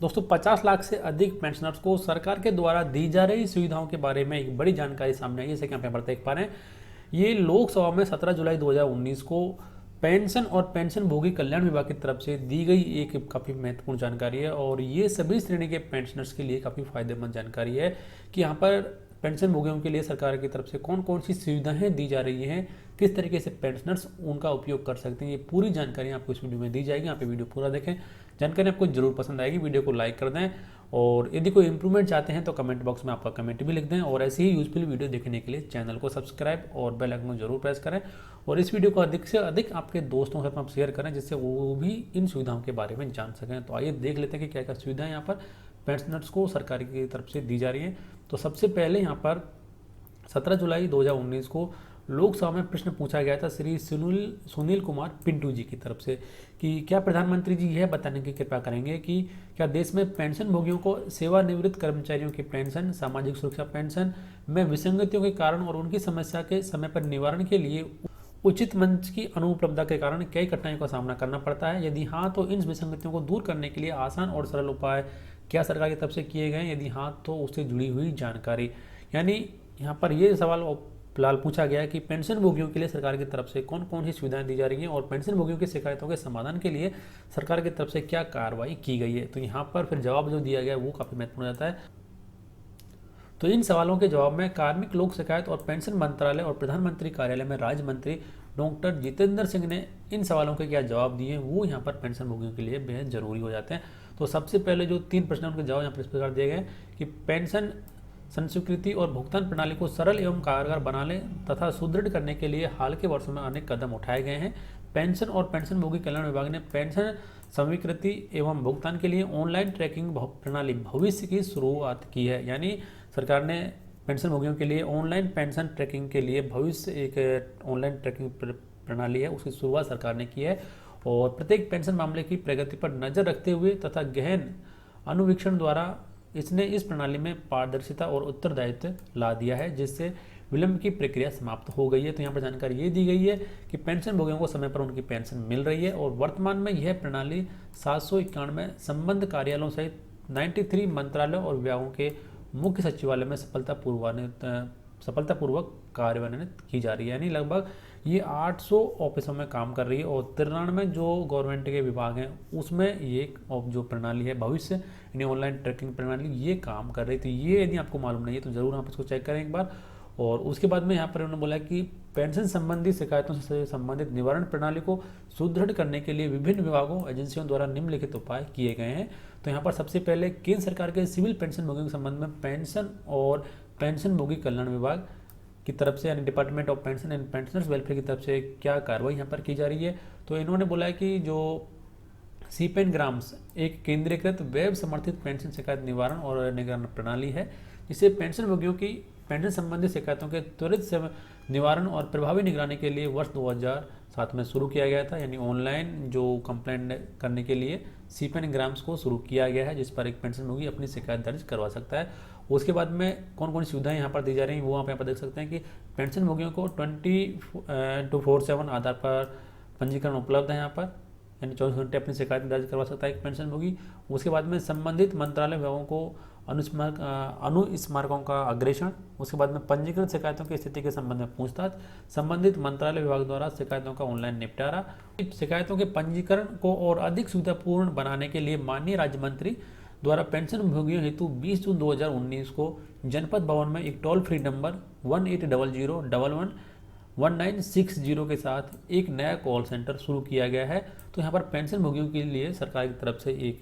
दोस्तों 50 लाख से अधिक पेंशनर्स को सरकार के द्वारा दी जा रही सुविधाओं के बारे में एक बड़ी जानकारी सामने आई है, जैसे कि आप यहाँ पर देख पा रहे हैं। ये लोकसभा में 17 जुलाई 2019 को पेंशन और पेंशन भोगी कल्याण विभाग की तरफ से दी गई एक काफ़ी महत्वपूर्ण जानकारी है और ये सभी श्रेणी के पेंशनर्स के लिए काफ़ी फायदेमंद जानकारी है कि यहाँ पर पेंशन भोगियों के लिए सरकार की तरफ से कौन कौन सी सुविधाएं दी जा रही हैं, किस तरीके से पेंशनर्स उनका उपयोग कर सकते हैं। ये पूरी जानकारी आपको इस वीडियो में दी जाएगी। यहाँ पे वीडियो पूरा देखें, जानकारी आपको जरूर पसंद आएगी। वीडियो को लाइक कर दें और यदि कोई इंप्रूवमेंट चाहते हैं तो कमेंट बॉक्स में आपका कमेंट भी लिख दें और ऐसे ही यूजफुल वीडियो देखने के लिए चैनल को सब्सक्राइब और बेल आइकन को जरूर प्रेस करें और इस वीडियो को अधिक से अधिक आपके दोस्तों के साथ आप शेयर करें जिससे वो भी इन सुविधाओं के बारे में जान सकें। तो आइए देख लेते हैं कि क्या क्या सुविधाएं यहाँ पर पेंशनर्स को सरकार की तरफ से दी जा रही हैं। तो सबसे पहले यहाँ पर 17 जुलाई 2019 को लोकसभा में प्रश्न पूछा गया था श्री सुनील कुमार पिंटू जी की तरफ से कि क्या प्रधानमंत्री जी यह बताने की कृपा करेंगे कि क्या देश में पेंशन भोगियों को सेवानिवृत्त कर्मचारियों की पेंशन, सामाजिक सुरक्षा पेंशन में विसंगतियों के कारण और उनकी समस्या के समय पर निवारण के लिए उचित मंच की अनुपलब्धता के कारण कई कठिनाइयों का सामना करना पड़ता है? यदि हाँ तो इन विसंगतियों को दूर करने के लिए आसान और सरल उपाय क्या सरकार की तरफ से किए गए? यदि हाँ तो उससे जुड़ी हुई जानकारी। यानी यहाँ पर ये सवाल फिलहाल पूछा गया है कि पेंशन भोगियों के लिए सरकार की तरफ से कौन कौन सी सुविधाएं दी जा रही हैं और पेंशन भोगियों की शिकायतों के समाधान के लिए सरकार की तरफ से क्या कार्रवाई की गई है। तो यहाँ पर फिर जवाब जो दिया गया है वो काफ़ी महत्वपूर्ण रहता है। तो इन सवालों के जवाब में कार्मिक लोक शिकायत और पेंशन मंत्रालय और प्रधानमंत्री कार्यालय में राज्य मंत्री डॉक्टर जितेंद्र सिंह ने इन सवालों के क्या जवाब दिए वो यहाँ पर पेंशन भोगियों के लिए बेहद जरूरी हो जाते हैं। तो सबसे पहले जो 3 प्रश्न उनके जवाब यहाँ पर इस प्रकार दिए गए कि पेंशन संस्वीकृति और भुगतान प्रणाली को सरल एवं कारगर बनाने तथा सुदृढ़ करने के लिए हाल के वर्षों में अनेक कदम उठाए गए हैं। पेंशन और पेंशन भोगी कल्याण विभाग ने पेंशन स्वीकृति एवं भुगतान के लिए ऑनलाइन ट्रैकिंग प्रणाली भविष्य की शुरुआत की है। यानी सरकार ने पेंशन भोगियों के लिए ऑनलाइन पेंशन ट्रैकिंग के लिए भविष्य एक ऑनलाइन ट्रैकिंग प्रणाली है उसकी शुरुआत सरकार ने की है और प्रत्येक पेंशन मामले की प्रगति पर नजर रखते हुए तथा गहन अनुवीक्षण द्वारा इसने इस प्रणाली में पारदर्शिता और उत्तरदायित्व ला दिया है जिससे विलंब की प्रक्रिया समाप्त हो गई है। तो यहाँ पर जानकारी ये दी गई है कि पेंशन भोगियों को समय पर उनकी पेंशन मिल रही है और वर्तमान में यह प्रणाली 791 संबद्ध कार्यालयों सहित 93 मंत्रालयों और विभागों के मुख्य सचिवालय में सफलतापूर्वक कार्यान्वित की जा रही है। यानी लगभग ये 800 ऑफिसों में काम कर रही है और 93 जो गवर्नमेंट के विभाग हैं उसमें ये जो प्रणाली है भविष्य यानी ऑनलाइन ट्रैकिंग प्रणाली ये काम कर रही थी। ये यदि आपको मालूम नहीं है तो जरूर आप इसको चेक करें एक बार। और उसके बाद में यहाँ पर उन्होंने बोला कि पेंशन संबंधी शिकायतों से संबंधित निवारण प्रणाली को सुदृढ़ करने के लिए विभिन्न विभागों एजेंसियों द्वारा निम्नलिखित उपाय किए गए हैं। तो यहाँ पर सबसे पहले केंद्र सरकार के सिविल पेंशन भोगियों के संबंध में पेंशन और पेंशन भोगी कल्याण विभाग की तरफ से यानी department of pension and pensioners welfare की तरफ से क्या कार्रवाई यहाँ पर की जा रही है। तो इन्होंने बोला है कि जो सीपेन ग्राम्स एक केंद्रीकृत वेब समर्थित पेंशन शिकायत निवारण और निगरानी प्रणाली है जिसे पेंशन भोगियों की पेंशन संबंधी शिकायतों के त्वरित से निवारण और प्रभावी निगरानी के लिए वर्ष 2007 में शुरू किया गया था। यानी ऑनलाइन जो कंप्लेंट करने के लिए सीपेन ग्राम्स को शुरू किया गया है जिस पर एक पेंशन भोगी अपनी शिकायत दर्ज करवा सकता है। उसके बाद में कौन कौन सी सुविधाएं यहाँ पर दी जा रही हैं वो आप यहाँ पर देख सकते हैं कि पेंशन भोगियों को 24/7 आधार पर पंजीकरण उपलब्ध है यहाँ पर यानी 24 घंटे अपनी शिकायत दर्ज करवा सकता है एक पेंशन भोगी। उसके बाद में संबंधित मंत्रालय विभागों को अनुस्मारकों का अग्रेषण। उसके बाद में पंजीकृत शिकायतों की स्थिति के संबंध में पूछताछ, संबंधित मंत्रालय विभाग द्वारा शिकायतों का ऑनलाइन निपटारा। शिकायतों के पंजीकरण को और अधिक सुविधापूर्ण बनाने के लिए माननीय राज्य मंत्री द्वारा पेंशन भोगियों हेतु 20 जून 2019 को जनपद भवन में एक टोल फ्री नंबर 1800111960 के साथ एक नया कॉल सेंटर शुरू किया गया है। तो यहाँ पर पेंशन भोगियों के लिए सरकार की तरफ से एक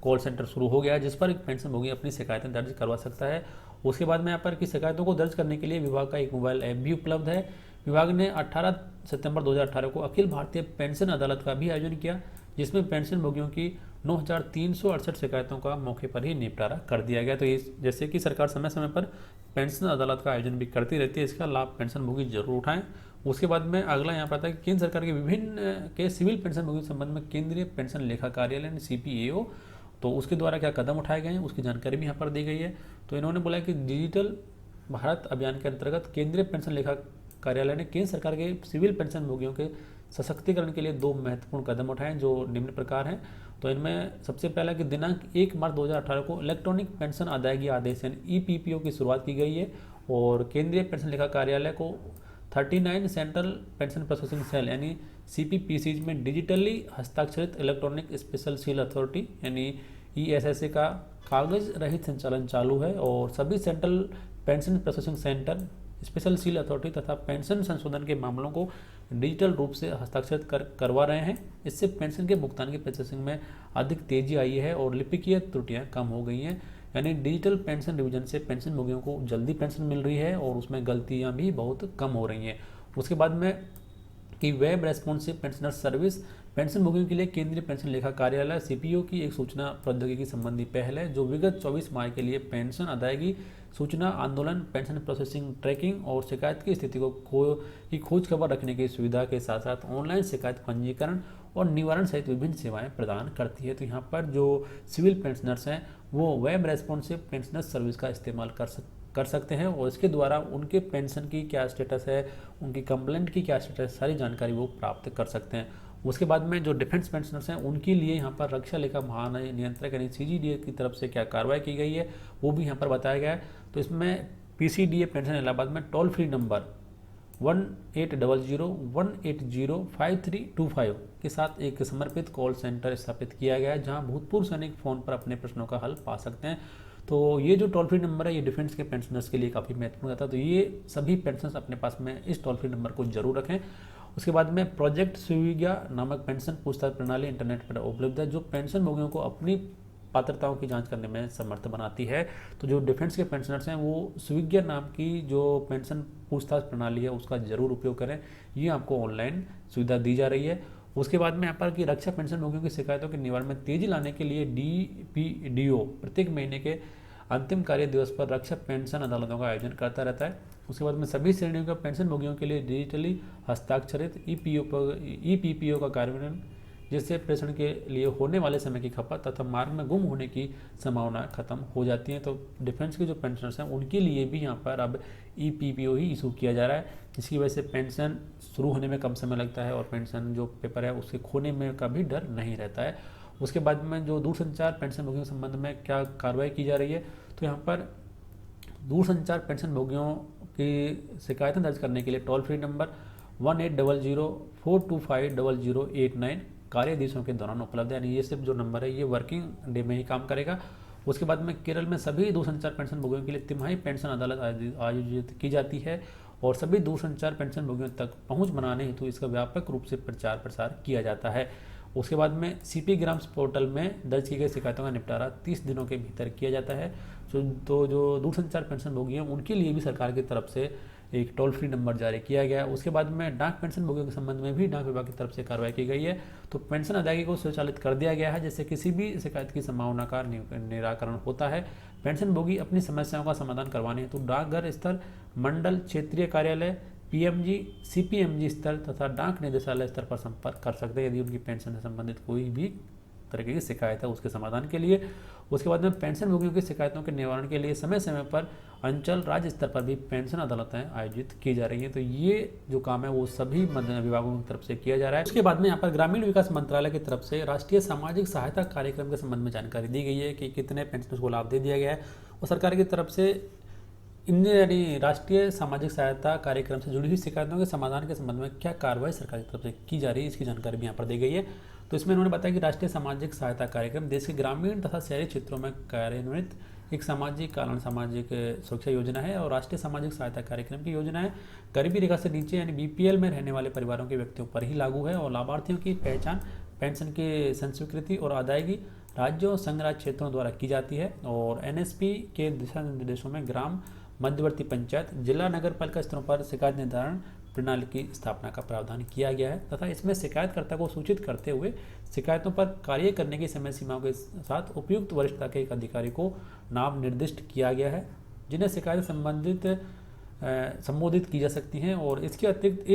कॉल सेंटर शुरू हो गया है जिस पर एक पेंशन भोगी अपनी शिकायतें दर्ज करवा सकता है। उसके बाद में यहाँ पर की शिकायतों को दर्ज करने के लिए विभाग का एक मोबाइल ऐप भी उपलब्ध है। विभाग ने 18 सितंबर 2018 को अखिल भारतीय पेंशन अदालत का भी आयोजन किया जिसमें पेंशन भोगियों की 9368 शिकायतों का मौके पर ही निपटारा कर दिया गया। तो ये जैसे कि सरकार समय समय पर पेंशन अदालत का आयोजन भी करती रहती है, इसका लाभ पेंशन भोगी जरूर उठाएं। उसके बाद में अगला यहाँ पर आता है कि केंद्र सरकार के विभिन्न के सिविल पेंशन भोगी संबंध में केंद्रीय पेंशन लेखा कार्यालय CPAO तो उसके द्वारा क्या कदम उठाए गए हैं उसकी जानकारी भी यहाँ पर दी गई है। तो इन्होंने बोला कि डिजिटल भारत अभियान के अंतर्गत केंद्रीय पेंशन लेखा कार्यालय ने केंद्र सरकार के सिविल पेंशन भोगियों के सशक्तिकरण के लिए 2 महत्वपूर्ण कदम उठाए जो निम्न प्रकार हैं। तो इनमें सबसे पहला कि दिनांक 1 मार्च 2018 को इलेक्ट्रॉनिक पेंशन अदायगी आदेश यानी EPPO की शुरुआत की गई है और केंद्रीय पेंशन लेखा कार्यालय को 39 सेंट्रल पेंशन प्रोसेसिंग सेल यानी CPPCs में डिजिटली हस्ताक्षरित इलेक्ट्रॉनिक स्पेशल सील अथॉरिटी यानी ESSA का कागज रहित संचालन चालू है और सभी central pension processing centre special seal authority तथा पेंशन संशोधन के मामलों को डिजिटल रूप से हस्ताक्षरित करवा रहे हैं। इससे पेंशन के भुगतान की प्रोसेसिंग में अधिक तेजी आई है और लिपिकीय त्रुटियां कम हो गई हैं। यानी डिजिटल पेंशन रिवीजन से पेंशनभोगियों को जल्दी पेंशन मिल रही है और उसमें गलतियां भी बहुत कम हो रही हैं। उसके बाद में कि वेब रेस्पॉन्सिव पेंशनर सर्विस पेंशनभोगियों के लिए केंद्रीय पेंशन लेखा कार्यालय CPO की एक सूचना प्रौद्योगिकी संबंधी पहल है जो विगत 24 माह के लिए पेंशन अदायगी, सूचना आंदोलन, पेंशन प्रोसेसिंग, ट्रैकिंग और शिकायत की स्थिति की खोज खबर रखने की सुविधा के साथ साथ ऑनलाइन शिकायत पंजीकरण और निवारण सहित विभिन्न सेवाएं प्रदान करती है। तो यहाँ पर जो सिविल पेंशनर्स हैं वो वेब रेस्पॉन्सिव पेंशनर सर्विस का इस्तेमाल कर सकते हैं और इसके द्वारा उनके पेंशन की क्या स्टेटस है, उनकी कंप्लेंट की क्या स्टेटस है, सारी जानकारी वो प्राप्त कर सकते हैं। उसके बाद में जो डिफेंस पेंशनर्स हैं उनके लिए यहाँ पर रक्षा लेखा महानियंत्रक यानी CGDA की तरफ से क्या कार्रवाई की गई है वो भी यहाँ पर बताया गया है। तो इसमें PCDA पेंशन इलाहाबाद में टोल फ्री नंबर 1800-180-5325 के साथ एक समर्पित कॉल सेंटर स्थापित किया गया है जहाँ भूतपूर्व सैनिक फ़ोन पर अपने प्रश्नों का हल पा सकते हैं। तो ये जो टोल फ्री नंबर है ये डिफेंस के पेंशनर्स के लिए काफ़ी महत्वपूर्ण था। तो ये सभी पेंशनर्स अपने पास में इस टोल फ्री नंबर को जरूर रखें। उसके बाद में प्रोजेक्ट स्विग्या नामक पेंशन पूछताछ प्रणाली इंटरनेट पर उपलब्ध है जो पेंशनभोगियों को अपनी पात्रताओं की जांच करने में समर्थ बनाती है। तो जो डिफेंस के पेंशनर्स हैं वो स्विग्या नाम की जो पेंशन पूछताछ प्रणाली है उसका जरूर उपयोग करें। ये आपको ऑनलाइन सुविधा दी जा रही है। उसके बाद में यहाँ पर कि रक्षा पेंशनभोगियों की शिकायतों के निवारण में तेजी लाने के लिए DPDO प्रत्येक महीने के अंतिम कार्य दिवस पर रक्षा पेंशन अदालतों का आयोजन करता रहता है। उसके बाद में सभी श्रेणियों के पेंशनभोगियों के लिए डिजिटली हस्ताक्षरित EPPO का कार्यान्वयन जिससे प्रेषण के लिए होने वाले समय की खपत तथा मार्ग में गुम होने की संभावना खत्म हो जाती है। तो डिफेंस के जो पेंशनर्स हैं उनके लिए भी यहाँ पर अब EPPO ही इशू किया जा रहा है जिसकी वजह से पेंशन शुरू होने में कम समय लगता है और पेंशन जो पेपर है उसके खोने में का भी डर नहीं रहता है। उसके बाद में जो दूरसंचार पेंशनभोगियों के संबंध में क्या कार्रवाई की जा रही है तो यहाँ पर दूरसंचार पेंशनभोगियों की शिकायतें दर्ज करने के लिए टोल फ्री नंबर 1800-425-0089 कार्य दिवसों के दौरान उपलब्ध है। यानी ये सिर्फ जो नंबर है ये वर्किंग डे में ही काम करेगा। उसके बाद में केरल में सभी दूरसंचार पेंशनभोगियों के लिए तिमाही पेंशन अदालत आयोजित की जाती है और सभी दूरसंचार पेंशनभोगियों तक पहुंच बनाने हेतु इसका व्यापक रूप से प्रचार प्रसार किया जाता है। उसके बाद में CP ग्राम्स पोर्टल में दर्ज की गई शिकायतों का निपटारा 30 दिनों के भीतर किया जाता है। तो जो दूरसंचार पेंशनभोगी हैं उनके लिए भी सरकार की तरफ से एक टोल फ्री नंबर जारी किया गया है। उसके बाद में डाक पेंशनभोगियों के संबंध में भी डाक विभाग की तरफ से कार्रवाई की गई है। तो पेंशन अदायगी को स्वचालित कर दिया गया है जिससे किसी भी शिकायत की संभावना का निराकरण होता है। पेंशनभोगी अपनी समस्याओं का समाधान करवाने हेतु डाकघर स्तर, मंडल, क्षेत्रीय कार्यालय, PMG, CPMG स्तर तथा डाक निदेशालय स्तर पर संपर्क कर सकते हैं यदि उनकी पेंशन से संबंधित कोई भी तरह की शिकायत है उसके समाधान के लिए। उसके बाद में पेंशनभोगियों की शिकायतों के निवारण के लिए समय समय पर अंचल राज्य स्तर पर भी पेंशन अदालतें आयोजित की जा रही हैं। तो ये जो काम है वो सभी विभागों की तरफ से किया जा रहा है। उसके बाद में यहाँ पर ग्रामीण विकास मंत्रालय की तरफ से राष्ट्रीय सामाजिक सहायता कार्यक्रम के संबंध में जानकारी दी गई है कि कितने पेंशनर्स को लाभ दे दिया गया है और सरकार की तरफ से यानी राष्ट्रीय सामाजिक सहायता कार्यक्रम से जुड़ी हुई शिकायतों के समाधान के संबंध में क्या कार्रवाई सरकार की तरफ से की जा रही है इसकी जानकारी भी यहाँ पर दी गई है। तो इसमें उन्होंने बताया कि राष्ट्रीय सामाजिक सहायता कार्यक्रम देश के ग्रामीण तथा शहरी क्षेत्रों में कार्यान्वित एक सामाजिक कल्याण सामाजिक सुरक्षा योजना है और राष्ट्रीय सामाजिक सहायता कार्यक्रम की योजना है गरीबी रेखा से नीचे यानी BPL में रहने वाले परिवारों के व्यक्तियों पर ही लागू है और लाभार्थियों की पहचान, पेंशन की संस्वीकृति और अदायगी राज्यों और संघ राज्य क्षेत्रों द्वारा की जाती है और NSP के दिशा निर्देशों में ग्राम मध्यवर्ती पंचायत, जिला नगर पालिका स्तरों पर शिकायत निर्धारण प्रणाली की स्थापना का प्रावधान किया गया है तथा इसमें शिकायतकर्ता को सूचित करते हुए शिकायतों पर कार्य करने की समय सीमाओं के साथ उपयुक्त वरिष्ठता के एक अधिकारी को नाम निर्दिष्ट किया गया है जिन्हें शिकायत संबोधित की जा सकती हैं और इसके अतिरिक्त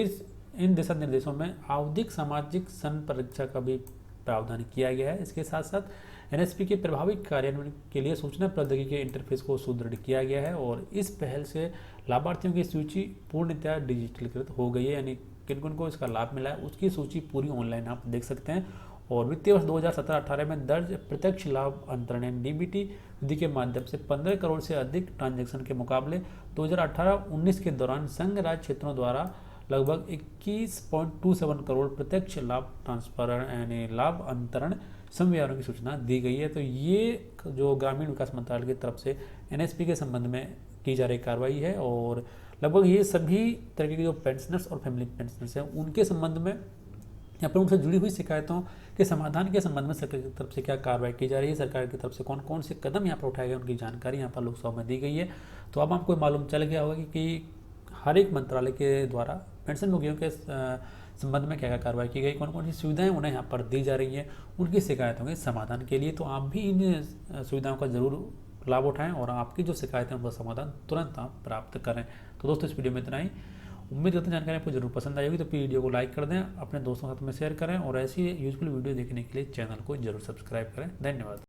इन दिशा निर्देशों में आवधिक सामाजिक संपरीक्षा का भी प्रावधान किया गया है। इसके साथ साथ एनएसपी के प्रभावी कार्यान्वयन के लिए सूचना प्रौद्योगिकी के इंटरफेस को सुदृढ़ किया गया है और इस पहल से लाभार्थियों की सूची पूर्णतः डिजिटलीकृत हो गई है, यानी किन किन को इसका लाभ मिला है उसकी सूची पूरी ऑनलाइन आप देख सकते हैं। और वित्तीय वर्ष 2017-18 में दर्ज प्रत्यक्ष लाभ अंतरण डीबीटी विधि के माध्यम से 15 करोड़ से अधिक ट्रांजैक्शन के मुकाबले 2018-19 के दौरान संघ राज्य क्षेत्रों द्वारा लगभग 21.27 करोड़ प्रत्यक्ष लाभ ट्रांसफर यानी लाभ अंतरण समव्यवहारों की सूचना दी गई है। तो ये जो ग्रामीण विकास मंत्रालय की तरफ से एनएसपी के संबंध में की जा रही कार्रवाई है और लगभग ये सभी तरह के जो पेंशनर्स और फैमिली पेंशनर्स हैं उनके संबंध में यहाँ पर उनसे जुड़ी हुई शिकायतों के समाधान के संबंध में सरकार की तरफ से क्या कार्रवाई की जा रही है, सरकार की तरफ से कौन कौन से कदम यहाँ पर उठाए गए उनकी जानकारी यहाँ पर लोकसभा में दी गई है। तो अब आपको मालूम चल गया होगा कि हर एक मंत्रालय के द्वारा पेंशनभोगियों के संबंध में क्या क्या कार्रवाई की गई, कौन कौन सी सुविधाएं उन्हें यहाँ पर दी जा रही हैं उनकी शिकायतों के समाधान के लिए। तो आप भी इन सुविधाओं का जरूर लाभ उठाएं और आपकी जो शिकायत है उनका समाधान तुरंत आप प्राप्त करें। तो दोस्तों इस वीडियो में इतना ही। उम्मीद करते हैं जानकारी आपको जरूर पसंद आई होगी, तो वीडियो को लाइक कर दें, अपने दोस्तों के साथ में शेयर करें और ऐसी यूजफुल वीडियो देखने के लिए चैनल को जरूर सब्सक्राइब करें। धन्यवाद।